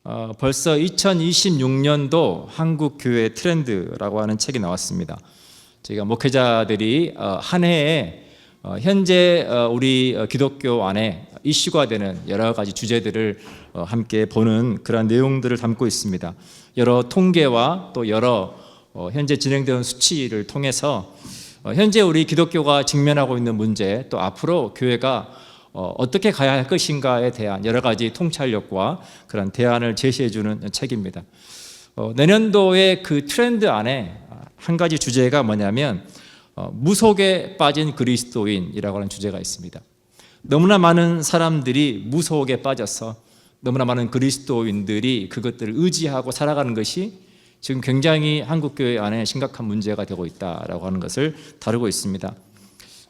벌써 2026년도 한국 교회 트렌드라고 하는 책이 나왔습니다. 저희가 목회자들이 한 해에 현재 우리 기독교 안에 이슈가 되는 여러 가지 주제들을 함께 보는 그런 내용들을 담고 있습니다. 여러 통계와 또 여러 현재 진행되는 수치를 통해서 현재 우리 기독교가 직면하고 있는 문제, 또 앞으로 교회가 어떻게 가야 할 것인가에 대한 여러 가지 통찰력과 그런 대안을 제시해 주는 책입니다. 내년도의 그 트렌드 안에 한 가지 주제가 뭐냐면 무속에 빠진 그리스도인이라고 하는 주제가 있습니다. 너무나 많은 사람들이 무속에 빠져서 너무나 많은 그리스도인들이 그것들을 의지하고 살아가는 것이 지금 굉장히 한국교회 안에 심각한 문제가 되고 있다라고 하는 것을 다루고 있습니다.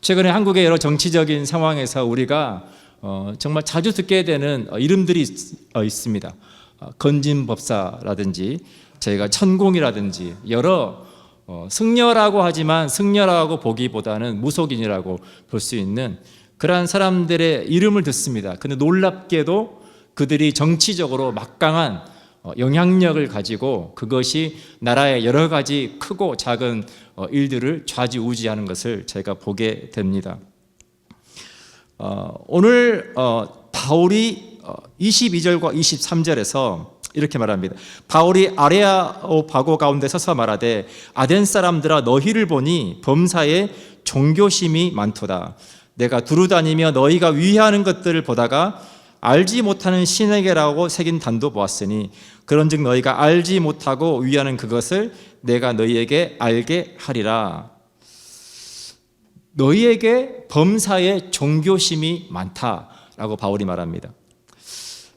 최근에 한국의 여러 정치적인 상황에서 우리가 정말 자주 듣게 되는 이름들이 있습니다. 건진법사라든지 저희가 천공이라든지 여러 승려라고 하지만 승려라고 보기보다는 무속인이라고 볼 수 있는 그러한 사람들의 이름을 듣습니다. 그런데 놀랍게도 그들이 정치적으로 막강한 영향력을 가지고 그것이 나라의 여러 가지 크고 작은 일들을 좌지우지하는 것을 제가 보게 됩니다. 오늘 바울이 22절과 23절에서 이렇게 말합니다. 바울이 아레아오바고 가운데 서서 말하되 아덴 사람들아 너희를 보니 범사에 종교심이 많도다. 내가 두루다니며 너희가 위하는 것들을 보다가 알지 못하는 신에게라고 새긴 단도 보았으니 그런즉 너희가 알지 못하고 위하는 그것을 내가 너희에게 알게 하리라. 너희에게 범사에 종교심이 많다라고 바울이 말합니다.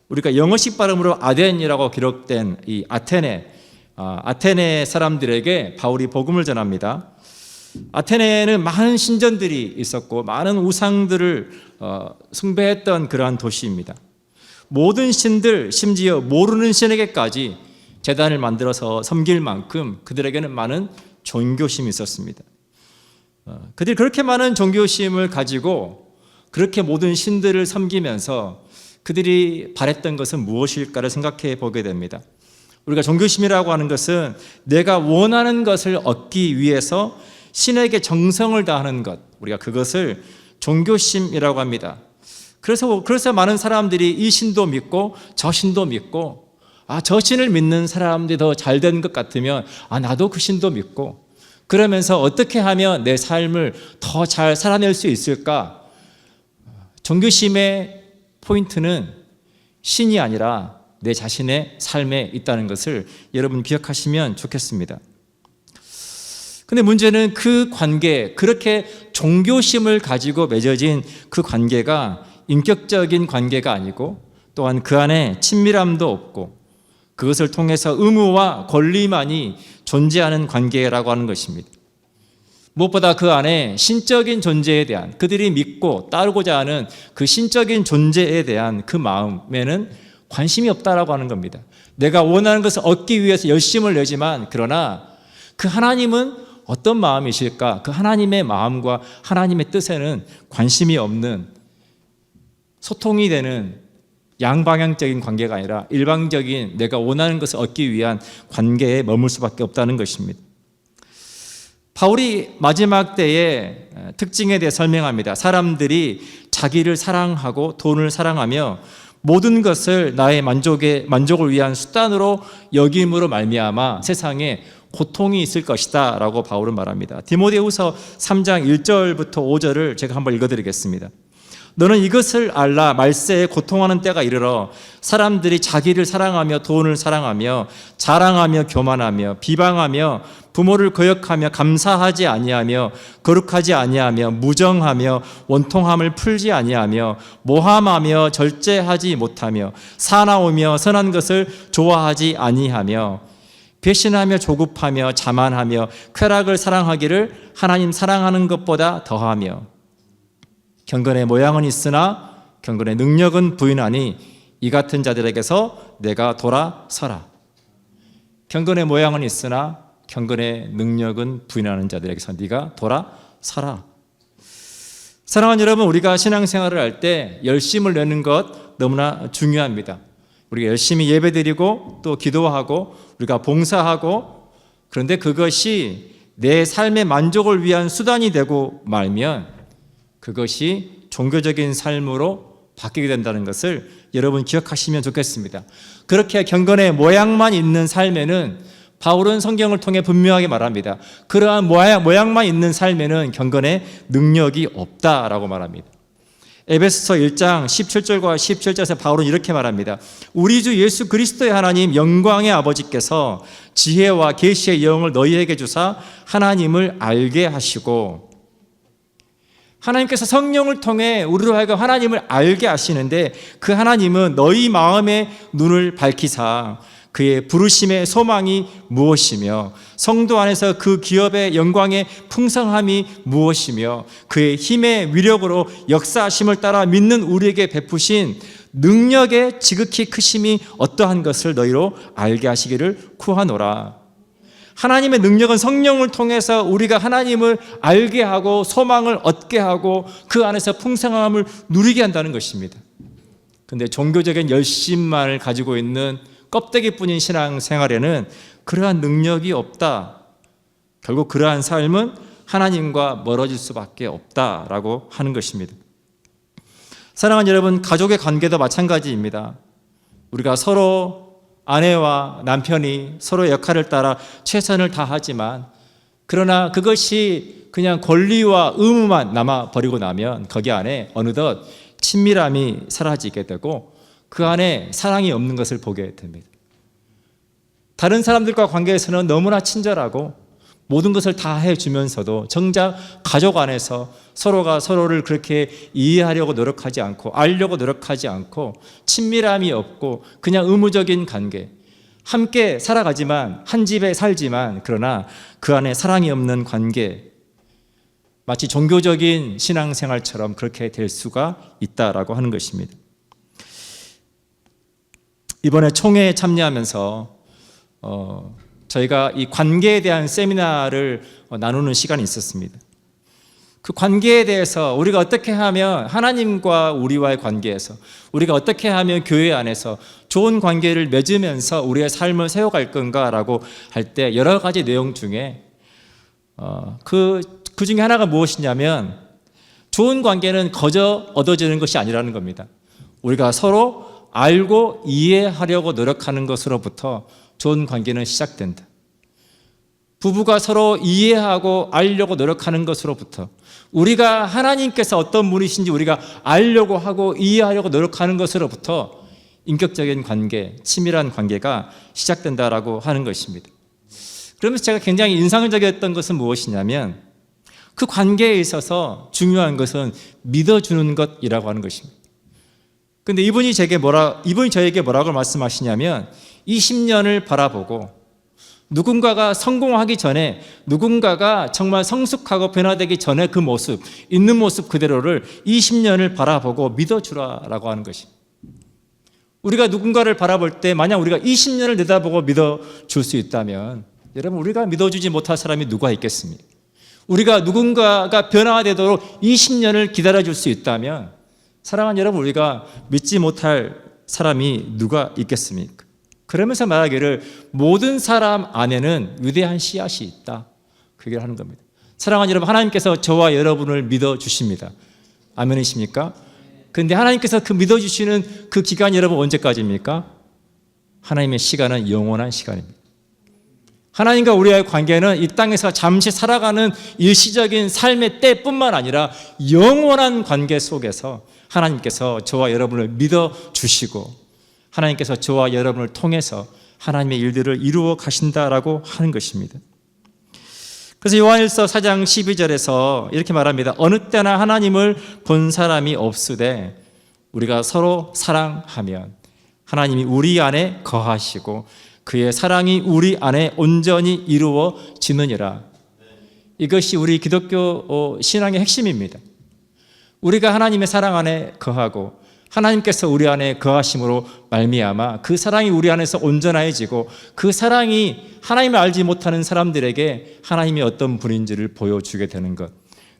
우리가 영어식 발음으로 아덴이라고 기록된 이 아테네 사람들에게 바울이 복음을 전합니다. 아테네는 많은 신전들이 있었고 많은 우상들을 숭배했던 그러한 도시입니다. 모든 신들, 심지어 모르는 신에게까지 제단을 만들어서 섬길 만큼 그들에게는 많은 종교심이 있었습니다. 그들이 그렇게 많은 종교심을 가지고 그렇게 모든 신들을 섬기면서 그들이 바랬던 것은 무엇일까를 생각해 보게 됩니다. 우리가 종교심이라고 하는 것은 내가 원하는 것을 얻기 위해서 신에게 정성을 다하는 것, 우리가 그것을 종교심이라고 합니다. 그래서 많은 사람들이 이 신도 믿고 저 신도 믿고 저 신을 믿는 사람들이 더 잘 된 것 같으면 나도 그 신도 믿고 그러면서 어떻게 하면 내 삶을 더 잘 살아낼 수 있을까? 종교심의 포인트는 신이 아니라 내 자신의 삶에 있다는 것을 여러분 기억하시면 좋겠습니다. 근데 문제는 그 관계, 그렇게 종교심을 가지고 맺어진 그 관계가 인격적인 관계가 아니고 또한 그 안에 친밀함도 없고 그것을 통해서 의무와 권리만이 존재하는 관계라고 하는 것입니다. 무엇보다 그 안에 신적인 존재에 대한 그들이 믿고 따르고자 하는 그 신적인 존재에 대한 그 마음에는 관심이 없다라고 하는 겁니다. 내가 원하는 것을 얻기 위해서 열심을 내지만 그러나 그 하나님은 어떤 마음이실까? 그 하나님의 마음과 하나님의 뜻에는 관심이 없는 소통이 되는 양방향적인 관계가 아니라 일방적인 내가 원하는 것을 얻기 위한 관계에 머물 수밖에 없다는 것입니다. 바울이 마지막 때의 특징에 대해 설명합니다. 사람들이 자기를 사랑하고 돈을 사랑하며 모든 것을 나의 만족을 위한 수단으로 여김으로 말미암아 세상에 고통이 있을 것이다 라고 바울은 말합니다. 디모데후서 3장 1절부터 5절을 제가 한번 읽어드리겠습니다. 너는 이것을 알라. 말세에 고통하는 때가 이르러 사람들이 자기를 사랑하며 돈을 사랑하며 자랑하며 교만하며 비방하며 부모를 거역하며 감사하지 아니하며 거룩하지 아니하며 무정하며 원통함을 풀지 아니하며 모함하며 절제하지 못하며 사나우며 선한 것을 좋아하지 아니하며 배신하며 조급하며 자만하며 쾌락을 사랑하기를 하나님 사랑하는 것보다 더하며 경건의 모양은 있으나 경건의 능력은 부인하니 이 같은 자들에게서 내가 돌아서라. 경건의 모양은 있으나 경건의 능력은 부인하는 자들에게서 네가 돌아서라. 사랑하는 여러분, 우리가 신앙생활을 할 때 열심을 내는 것 너무나 중요합니다. 우리가 열심히 예배드리고 또 기도하고 우리가 봉사하고, 그런데 그것이 내 삶의 만족을 위한 수단이 되고 말면 그것이 종교적인 삶으로 바뀌게 된다는 것을 여러분 기억하시면 좋겠습니다. 그렇게 경건의 모양만 있는 삶에는, 바울은 성경을 통해 분명하게 말합니다. 그러한 모양만 있는 삶에는 경건의 능력이 없다라고 말합니다. 에베소서 1장 17절과 17절에서 바울은 이렇게 말합니다. 우리 주 예수 그리스도의 하나님 영광의 아버지께서 지혜와 계시의 영을 너희에게 주사 하나님을 알게 하시고, 하나님께서 성령을 통해 우리로 하여금 하나님을 알게 하시는데, 그 하나님은 너희 마음의 눈을 밝히사 그의 부르심의 소망이 무엇이며 성도 안에서 그 기업의 영광의 풍성함이 무엇이며 그의 힘의 위력으로 역사하심을 따라 믿는 우리에게 베푸신 능력의 지극히 크심이 어떠한 것을 너희로 알게 하시기를 구하노라. 하나님의 능력은 성령을 통해서 우리가 하나님을 알게 하고 소망을 얻게 하고 그 안에서 풍성함을 누리게 한다는 것입니다. 그런데 종교적인 열심만을 가지고 있는 껍데기뿐인 신앙생활에는 그러한 능력이 없다. 결국 그러한 삶은 하나님과 멀어질 수밖에 없다라고 하는 것입니다. 사랑하는 여러분, 가족의 관계도 마찬가지입니다. 우리가 서로 아내와 남편이 서로의 역할을 따라 최선을 다하지만, 그러나 그것이 그냥 권리와 의무만 남아버리고 나면 거기 안에 어느덧 친밀함이 사라지게 되고 그 안에 사랑이 없는 것을 보게 됩니다. 다른 사람들과 관계에서는 너무나 친절하고 모든 것을 다 해주면서도 정작 가족 안에서 서로가 서로를 그렇게 이해하려고 노력하지 않고 알려고 노력하지 않고 친밀함이 없고 그냥 의무적인 관계, 함께 살아가지만 한 집에 살지만 그러나 그 안에 사랑이 없는 관계, 마치 종교적인 신앙생활처럼 그렇게 될 수가 있다라고 하는 것입니다. 이번에 총회에 참여하면서 저희가 이 관계에 대한 세미나를 나누는 시간이 있었습니다. 그 관계에 대해서 우리가 어떻게 하면 하나님과 우리와의 관계에서, 우리가 어떻게 하면 교회 안에서 좋은 관계를 맺으면서 우리의 삶을 세워갈 건가라고 할 때 여러 가지 내용 중에 그 중에 하나가 무엇이냐면, 좋은 관계는 거저 얻어지는 것이 아니라는 겁니다. 우리가 서로 알고 이해하려고 노력하는 것으로부터 좋은 관계는 시작된다. 부부가 서로 이해하고 알려고 노력하는 것으로부터, 우리가 하나님께서 어떤 분이신지 우리가 알려고 하고 이해하려고 노력하는 것으로부터 인격적인 관계, 친밀한 관계가 시작된다라고 하는 것입니다. 그러면서 제가 굉장히 인상적이었던 것은 무엇이냐면, 그 관계에 있어서 중요한 것은 믿어주는 것이라고 하는 것입니다. 근데 이분이 저에게 뭐라고 말씀하시냐면, 20년을 바라보고 누군가가 성공하기 전에, 누군가가 정말 성숙하고 변화되기 전에 그 모습, 있는 모습 그대로를 20년을 바라보고 믿어주라라고 하는 것입니다. 우리가 누군가를 바라볼 때 만약 우리가 20년을 내다보고 믿어줄 수 있다면, 여러분, 우리가 믿어주지 못할 사람이 누가 있겠습니까? 우리가 누군가가 변화되도록 20년을 기다려줄 수 있다면, 사랑하는 여러분, 우리가 믿지 못할 사람이 누가 있겠습니까? 그러면서 말하기를 모든 사람 안에는 위대한 씨앗이 있다, 그 얘기를 하는 겁니다. 사랑하는 여러분, 하나님께서 저와 여러분을 믿어주십니다. 아멘이십니까? 그런데 하나님께서 그 믿어주시는 그 기간이 여러분 언제까지입니까? 하나님의 시간은 영원한 시간입니다. 하나님과 우리의 관계는 이 땅에서 잠시 살아가는 일시적인 삶의 때뿐만 아니라 영원한 관계 속에서 하나님께서 저와 여러분을 믿어주시고 하나님께서 저와 여러분을 통해서 하나님의 일들을 이루어 가신다라고 하는 것입니다. 그래서 요한일서 4장 12절에서 이렇게 말합니다. 어느 때나 하나님을 본 사람이 없으되 우리가 서로 사랑하면 하나님이 우리 안에 거하시고 그의 사랑이 우리 안에 온전히 이루어지느니라. 이것이 우리 기독교 신앙의 핵심입니다. 우리가 하나님의 사랑 안에 거하고 하나님께서 우리 안에 거하심으로 말미암아 그 사랑이 우리 안에서 온전해지고 그 사랑이 하나님을 알지 못하는 사람들에게 하나님이 어떤 분인지를 보여주게 되는 것,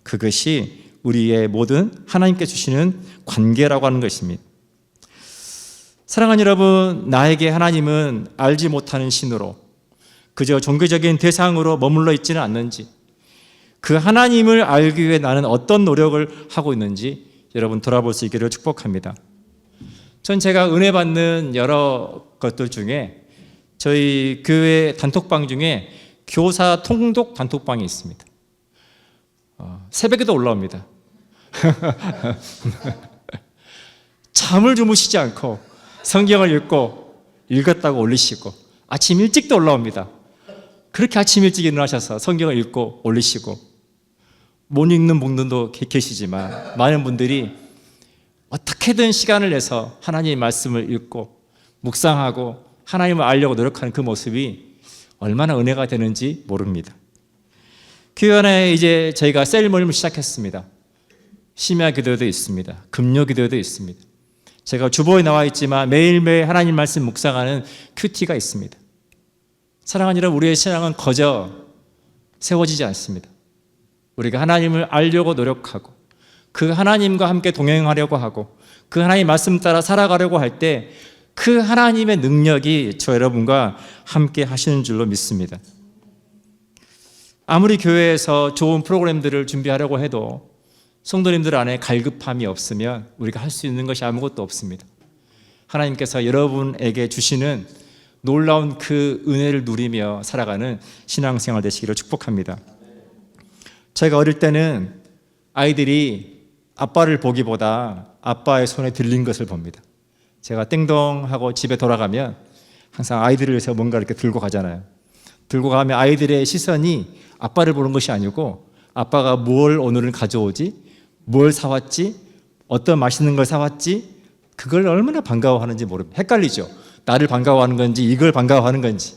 그것이 우리의 모든 하나님께 주시는 관계라고 하는 것입니다. 사랑하는 여러분, 나에게 하나님은 알지 못하는 신으로 그저 종교적인 대상으로 머물러 있지는 않는지, 그 하나님을 알기 위해 나는 어떤 노력을 하고 있는지 여러분 돌아볼 수 있기를 축복합니다. 전 제가 은혜 받는 여러 것들 중에 저희 교회 단톡방 중에 교사 통독 단톡방이 있습니다. 새벽에도 올라옵니다. 잠을 주무시지 않고 성경을 읽었다고 올리시고, 아침 일찍도 올라옵니다. 그렇게 아침 일찍 일어나셔서 성경을 읽고 올리시고, 못 읽는 분들도 계시지만 많은 분들이 어떻게든 시간을 내서 하나님의 말씀을 읽고 묵상하고 하나님을 알려고 노력하는 그 모습이 얼마나 은혜가 되는지 모릅니다. 교회 안에 이제 저희가 셀 모임을 시작했습니다. 심야 기도도 있습니다. 금요 기도도 있습니다. 제가 주보에 나와 있지만 매일매일 하나님 말씀 묵상하는 큐티가 있습니다. 사랑하는 여러분, 우리의 신앙은 거저 세워지지 않습니다. 우리가 하나님을 알려고 노력하고 그 하나님과 함께 동행하려고 하고 그 하나님 말씀 따라 살아가려고 할 때 그 하나님의 능력이 저 여러분과 함께 하시는 줄로 믿습니다. 아무리 교회에서 좋은 프로그램들을 준비하려고 해도 성도님들 안에 갈급함이 없으면 우리가 할 수 있는 것이 아무것도 없습니다. 하나님께서 여러분에게 주시는 놀라운 그 은혜를 누리며 살아가는 신앙생활 되시기를 축복합니다. 제가 어릴 때는 아이들이 아빠를 보기보다 아빠의 손에 들린 것을 봅니다. 제가 땡동하고 집에 돌아가면 항상 아이들을 위해서 뭔가 이렇게 들고 가잖아요. 들고 가면 아이들의 시선이 아빠를 보는 것이 아니고 아빠가 뭘 오늘은 가져오지? 뭘 사왔지? 어떤 맛있는 걸 사왔지? 그걸 얼마나 반가워하는지 모릅니다. 헷갈리죠? 나를 반가워하는 건지 이걸 반가워하는 건지.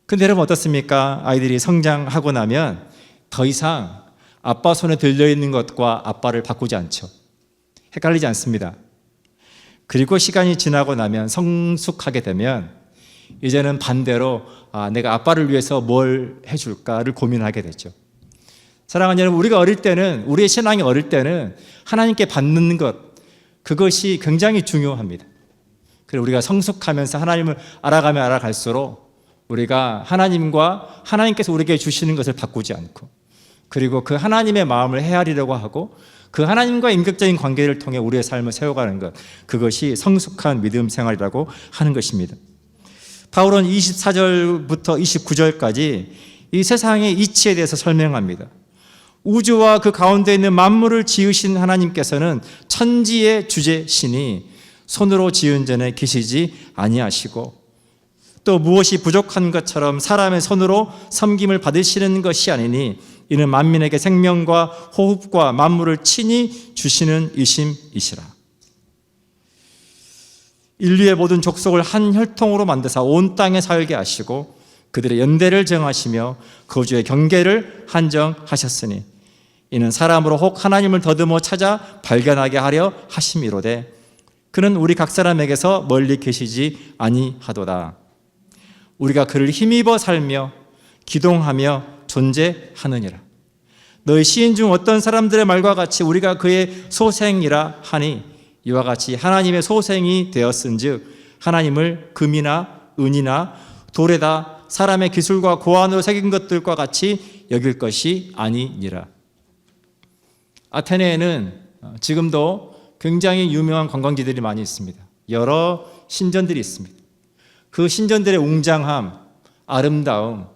근데 여러분 어떻습니까? 아이들이 성장하고 나면 더 이상 아빠 손에 들려있는 것과 아빠를 바꾸지 않죠. 헷갈리지 않습니다. 그리고 시간이 지나고 나면 성숙하게 되면 이제는 반대로 내가 아빠를 위해서 뭘 해줄까를 고민하게 되죠. 사랑하는 여러분, 우리가 어릴 때는, 우리의 신앙이 어릴 때는 하나님께 받는 것, 그것이 굉장히 중요합니다. 그리고 우리가 성숙하면서 하나님을 알아가면 알아갈수록 우리가 하나님과 하나님께서 우리에게 주시는 것을 바꾸지 않고, 그리고 그 하나님의 마음을 헤아리려고 하고 그 하나님과 인격적인 관계를 통해 우리의 삶을 세워가는 것, 그것이 성숙한 믿음 생활이라고 하는 것입니다. 바울은 24절부터 29절까지 이 세상의 이치에 대해서 설명합니다. 우주와 그 가운데 있는 만물을 지으신 하나님께서는 천지의 주제시니 손으로 지은 전에 계시지 아니하시고 또 무엇이 부족한 것처럼 사람의 손으로 섬김을 받으시는 것이 아니니 이는 만민에게 생명과 호흡과 만물을 친히 주시는 이심이시라. 인류의 모든 족속을 한 혈통으로 만드사 온 땅에 살게 하시고 그들의 연대를 정하시며 거주의 경계를 한정하셨으니 이는 사람으로 혹 하나님을 더듬어 찾아 발견하게 하려 하심이로되 그는 우리 각 사람에게서 멀리 계시지 아니하도다. 우리가 그를 힘입어 살며 기동하며 존재하느니라. 너희 시인 중 어떤 사람들의 말과 같이 우리가 그의 소생이라 하니 이와 같이 하나님의 소생이 되었은즉 하나님을 금이나 은이나 돌에다 사람의 기술과 고안으로 새긴 것들과 같이 여길 것이 아니니라. 아테네에는 지금도 굉장히 유명한 관광지들이 많이 있습니다. 여러 신전들이 있습니다. 그 신전들의 웅장함, 아름다움.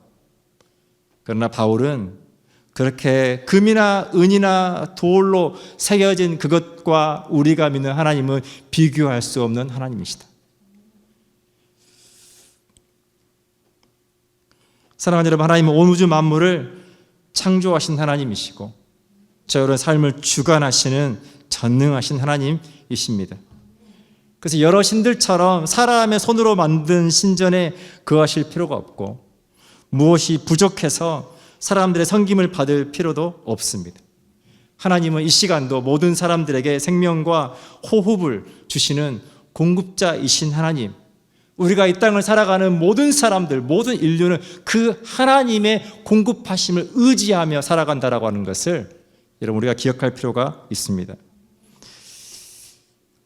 그러나 바울은 그렇게 금이나 은이나 돌로 새겨진 그것과 우리가 믿는 하나님은 비교할 수 없는 하나님이시다. 사랑하는 여러분, 하나님은 온 우주 만물을 창조하신 하나님이시고 저희의 삶을 주관하시는 전능하신 하나님이십니다. 그래서 여러 신들처럼 사람의 손으로 만든 신전에 거하실 필요가 없고 무엇이 부족해서 사람들의 섬김을 받을 필요도 없습니다. 하나님은 이 시간도 모든 사람들에게 생명과 호흡을 주시는 공급자이신 하나님, 우리가 이 땅을 살아가는 모든 사람들, 모든 인류는 그 하나님의 공급하심을 의지하며 살아간다라고 하는 것을 여러분 우리가 기억할 필요가 있습니다.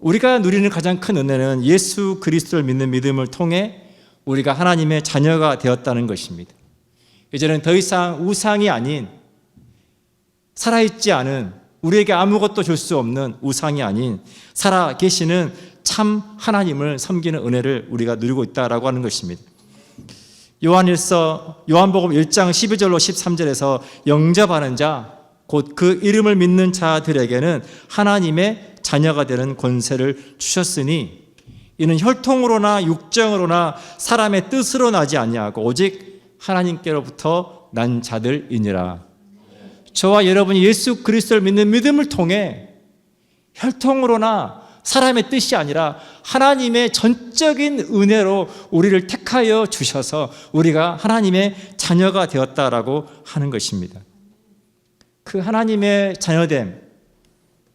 우리가 누리는 가장 큰 은혜는 예수 그리스도를 믿는 믿음을 통해 우리가 하나님의 자녀가 되었다는 것입니다. 이제는 더 이상 우상이 아닌, 살아있지 않은, 우리에게 아무것도 줄 수 없는 우상이 아닌 살아 계시는 참 하나님을 섬기는 은혜를 우리가 누리고 있다라고 하는 것입니다. 요한복음 1장 12절로 13절에서 영접하는 자, 곧 그 이름을 믿는 자들에게는 하나님의 자녀가 되는 권세를 주셨으니 이는 혈통으로나 육정으로나 사람의 뜻으로 나지 아니하고 오직 하나님께로부터 난 자들이니라. 저와 여러분이 예수 그리스도를 믿는 믿음을 통해 혈통으로나 사람의 뜻이 아니라 하나님의 전적인 은혜로 우리를 택하여 주셔서 우리가 하나님의 자녀가 되었다라고 하는 것입니다. 그 하나님의 자녀됨,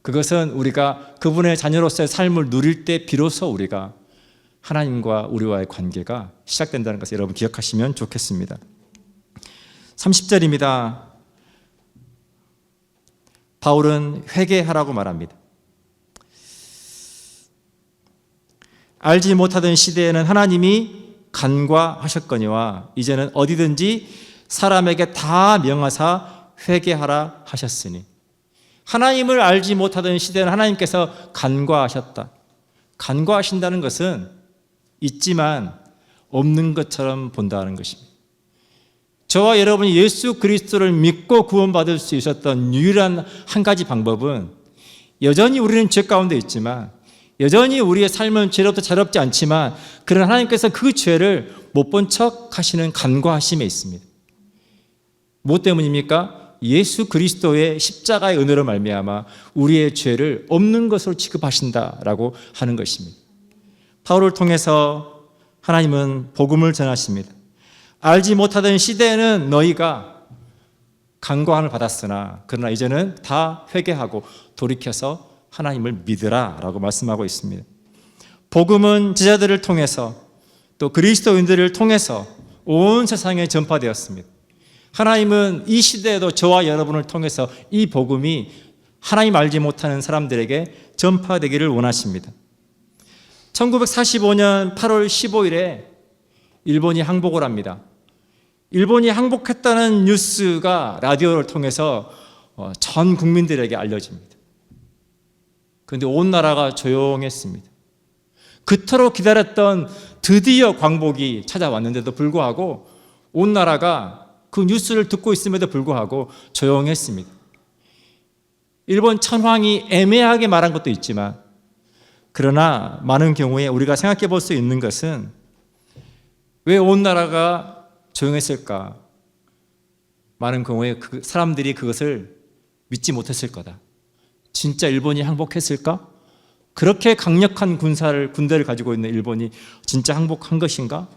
그것은 우리가 그분의 자녀로서의 삶을 누릴 때 비로소 우리가 하나님과 우리와의 관계가 시작된다는 것을 여러분 기억하시면 좋겠습니다. 30절입니다. 바울은 회개하라고 말합니다. 알지 못하던 시대에는 하나님이 간과하셨거니와 이제는 어디든지 사람에게 다 명하사 회개하라 하셨으니, 하나님을 알지 못하던 시대는 하나님께서 간과하셨다. 간과하신다는 것은 있지만 없는 것처럼 본다는 것입니다. 저와 여러분이 예수 그리스도를 믿고 구원받을 수 있었던 유일한 한 가지 방법은, 여전히 우리는 죄 가운데 있지만, 여전히 우리의 삶은 죄로부터 자유롭지 않지만, 그러나 하나님께서 그 죄를 못 본 척 하시는 간과하심에 있습니다. 무엇 때문입니까? 예수 그리스도의 십자가의 은혜로 말미암아 우리의 죄를 없는 것으로 취급하신다라고 하는 것입니다. 바울을 통해서 하나님은 복음을 전하십니다. 알지 못하던 시대에는 너희가 간과함을 받았으나 그러나 이제는 다 회개하고 돌이켜서 하나님을 믿으라 라고 말씀하고 있습니다. 복음은 제자들을 통해서 또 그리스도인들을 통해서 온 세상에 전파되었습니다. 하나님은 이 시대에도 저와 여러분을 통해서 이 복음이 하나님 알지 못하는 사람들에게 전파되기를 원하십니다. 1945년 8월 15일에 일본이 항복을 합니다. 일본이 항복했다는 뉴스가 라디오를 통해서 전 국민들에게 알려집니다. 그런데 온 나라가 조용했습니다. 그토록 기다렸던 드디어 광복이 찾아왔는데도 불구하고 온 나라가 그 뉴스를 듣고 있음에도 불구하고 조용했습니다. 일본 천황이 애매하게 말한 것도 있지만, 그러나 많은 경우에 우리가 생각해 볼 수 있는 것은 왜 온 나라가 조용했을까? 많은 경우에 그 사람들이 그것을 믿지 못했을 거다. 진짜 일본이 항복했을까? 그렇게 강력한 군대를 가지고 있는 일본이 진짜 항복한 것인가?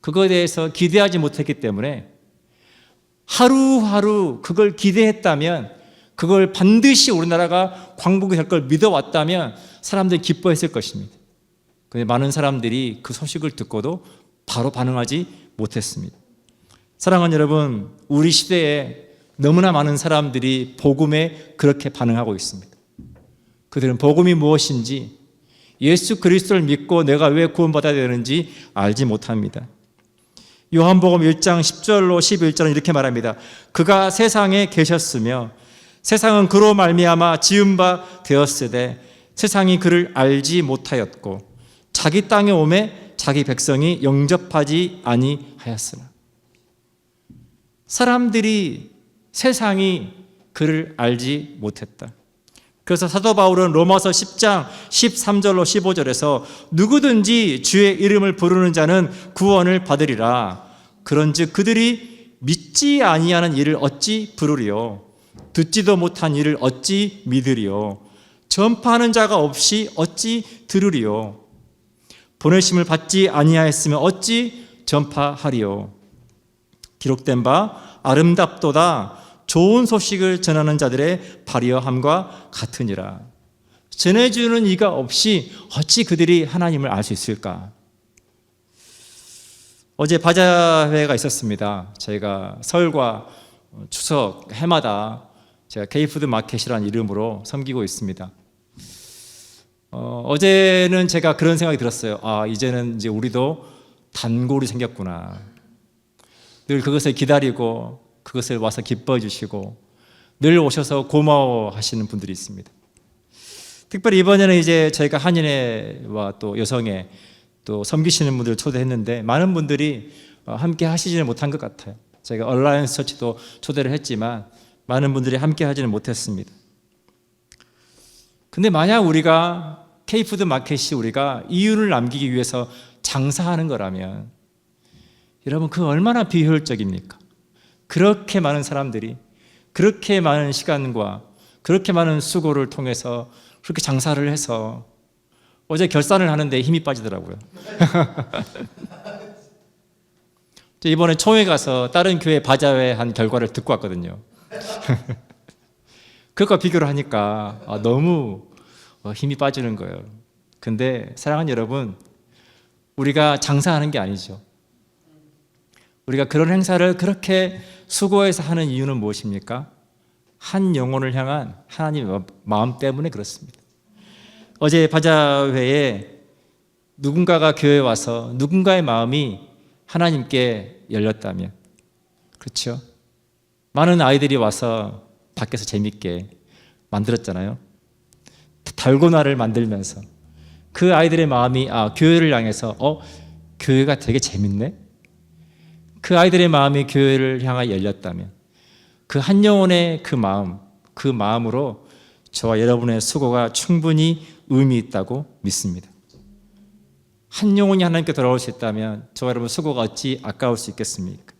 그거에 대해서 기대하지 못했기 때문에 하루하루 그걸 기대했다면, 그걸 반드시 우리나라가 광복이 될 걸 믿어왔다면 사람들이 기뻐했을 것입니다. 그런데 많은 사람들이 그 소식을 듣고도 바로 반응하지 못했습니다. 사랑하는 여러분, 우리 시대에 너무나 많은 사람들이 복음에 그렇게 반응하고 있습니다. 그들은 복음이 무엇인지, 예수 그리스도를 믿고 내가 왜 구원받아야 되는지 알지 못합니다. 요한복음 1장 10절로 11절은 이렇게 말합니다. 그가 세상에 계셨으며 세상은 그로 말미암아 지은 바 되었으되 세상이 그를 알지 못하였고 자기 땅에 오매 자기 백성이 영접하지 아니하였으나. 사람들이, 세상이 그를 알지 못했다. 그래서 사도 바울은 로마서 10장 13절로 15절에서 누구든지 주의 이름을 부르는 자는 구원을 받으리라. 그런즉 그들이 믿지 아니하는 일을 어찌 부르리요? 듣지도 못한 일을 어찌 믿으리요? 전파하는 자가 없이 어찌 들으리요? 보내심을 받지 아니하였으면 어찌 전파하리요? 기록된 바 아름답도다 좋은 소식을 전하는 자들의 발휘함과 같으니라. 전해주는 이가 없이 어찌 그들이 하나님을 알 수 있을까? 어제 바자회가 있었습니다. 저희가 설과 추석 해마다 제가 K푸드 마켓이라는 이름으로 섬기고 있습니다. 어제는 제가 그런 생각이 들었어요. 이제는 이제 우리도 단골이 생겼구나. 늘 그것을 기다리고 그것을 와서 기뻐해 주시고 늘 오셔서 고마워하시는 분들이 있습니다. 특별히 이번에는 이제 저희가 한인회와 또 여성회 또 섬기시는 분들을 초대했는데 많은 분들이 함께 하시지는 못한 것 같아요. 저희가 얼라이언스 처치도 초대를 했지만 많은 분들이 함께 하지는 못했습니다. 근데 만약 우리가 K푸드 마켓이 우리가 이윤을 남기기 위해서 장사하는 거라면 여러분 그 얼마나 비효율적입니까? 그렇게 많은 사람들이 그렇게 많은 시간과 그렇게 많은 수고를 통해서 그렇게 장사를 해서 어제 결산을 하는데 힘이 빠지더라고요. 이번에 총회 가서 다른 교회 바자회 한 결과를 듣고 왔거든요. 그것과 비교를 하니까 너무 힘이 빠지는 거예요. 근데 사랑하는 여러분, 우리가 장사하는 게 아니죠. 우리가 그런 행사를 그렇게 수고해서 하는 이유는 무엇입니까? 한 영혼을 향한 하나님의 마음 때문에 그렇습니다. 어제 바자회에 누군가가 교회에 와서 누군가의 마음이 하나님께 열렸다면, 그렇죠? 많은 아이들이 와서 밖에서 재밌게 만들었잖아요. 달고나를 만들면서 그 아이들의 마음이 교회를 향해서 교회가 되게 재밌네? 그 아이들의 마음이 교회를 향하여 열렸다면 그 한 영혼의 그 마음으로 저와 여러분의 수고가 충분히 의미 있다고 믿습니다. 한 영혼이 하나님께 돌아올 수 있다면 저와 여러분 수고가 어찌 아까울 수 있겠습니까?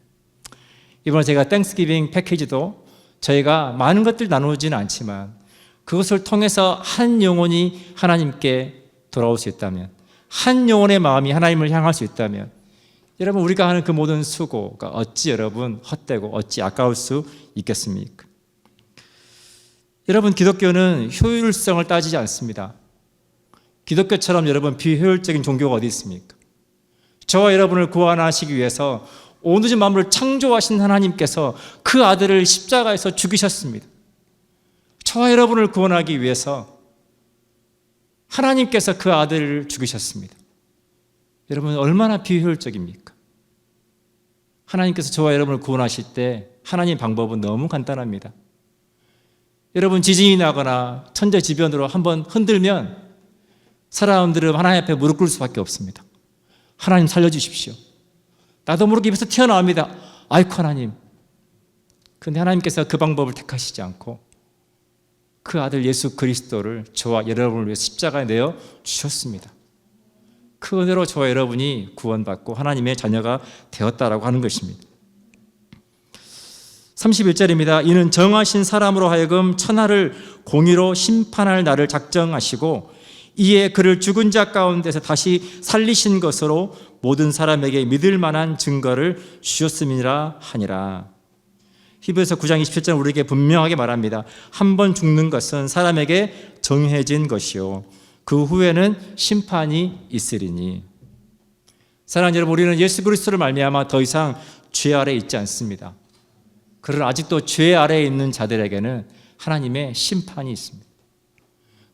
이번에 제가 땡스기빙 패키지도 저희가 많은 것들 나누지는 않지만 그것을 통해서 한 영혼이 하나님께 돌아올 수 있다면, 한 영혼의 마음이 하나님을 향할 수 있다면 여러분 우리가 하는 그 모든 수고가 어찌 여러분 헛되고 어찌 아까울 수 있겠습니까? 여러분 기독교는 효율성을 따지지 않습니다. 기독교처럼 여러분 비효율적인 종교가 어디 있습니까? 저와 여러분을 구원하시기 위해서 온 우주 만물을 창조하신 하나님께서 그 아들을 십자가에서 죽이셨습니다. 저와 여러분을 구원하기 위해서 하나님께서 그 아들을 죽이셨습니다. 여러분 얼마나 비효율적입니까? 하나님께서 저와 여러분을 구원하실 때 하나님 방법은 너무 간단합니다. 여러분 지진이 나거나 천재지변으로 한번 흔들면 사람들은 하나님 앞에 무릎 꿇을 수밖에 없습니다. 하나님 살려주십시오. 나도 모르게 입에서 튀어나옵니다. 아이고 하나님. 그런데 하나님께서 그 방법을 택하시지 않고 그 아들 예수 그리스도를 저와 여러분을 위해 십자가에 내어 주셨습니다. 그 은혜로 저와 여러분이 구원받고 하나님의 자녀가 되었다라고 하는 것입니다. 31절입니다. 이는 정하신 사람으로 하여금 천하를 공의로 심판할 날을 작정하시고 이에 그를 죽은 자 가운데서 다시 살리신 것으로 모든 사람에게 믿을 만한 증거를 주셨음이라 하니라. 히브리서 9장 27절 우리에게 분명하게 말합니다. 한 번 죽는 것은 사람에게 정해진 것이요 그 후에는 심판이 있으리니. 사랑하는 여러분, 우리는 예수 그리스도를 말미암아 더 이상 죄 아래에 있지 않습니다. 그러나 아직도 죄 아래에 있는 자들에게는 하나님의 심판이 있습니다.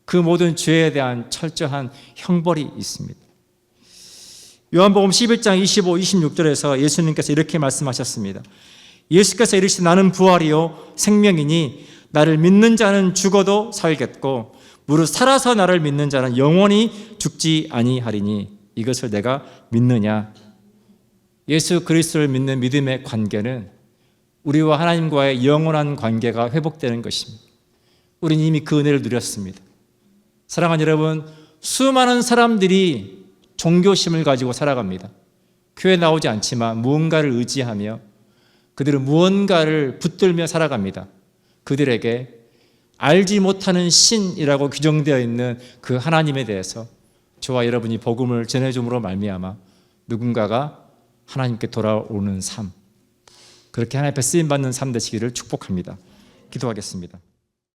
그 모든 죄에 대한 철저한 형벌이 있습니다. 요한복음 11장 25, 26절에서 예수님께서 이렇게 말씀하셨습니다. 예수께서 이르시되 나는 부활이요 생명이니 나를 믿는 자는 죽어도 살겠고 무릇 살아서 나를 믿는 자는 영원히 죽지 아니하리니 이것을 내가 믿느냐. 예수 그리스도를 믿는 믿음의 관계는 우리와 하나님과의 영원한 관계가 회복되는 것입니다. 우리는 이미 그 은혜를 누렸습니다. 사랑하는 여러분, 수많은 사람들이 종교심을 가지고 살아갑니다. 교회 나오지 않지만 무언가를 의지하며 그들은 무언가를 붙들며 살아갑니다. 그들에게 알지 못하는 신이라고 규정되어 있는 그 하나님에 대해서 저와 여러분이 복음을 전해줌으로 말미암아 누군가가 하나님께 돌아오는 삶, 그렇게 하나님 앞에 쓰임받는 삶 되시기를 축복합니다. 기도하겠습니다.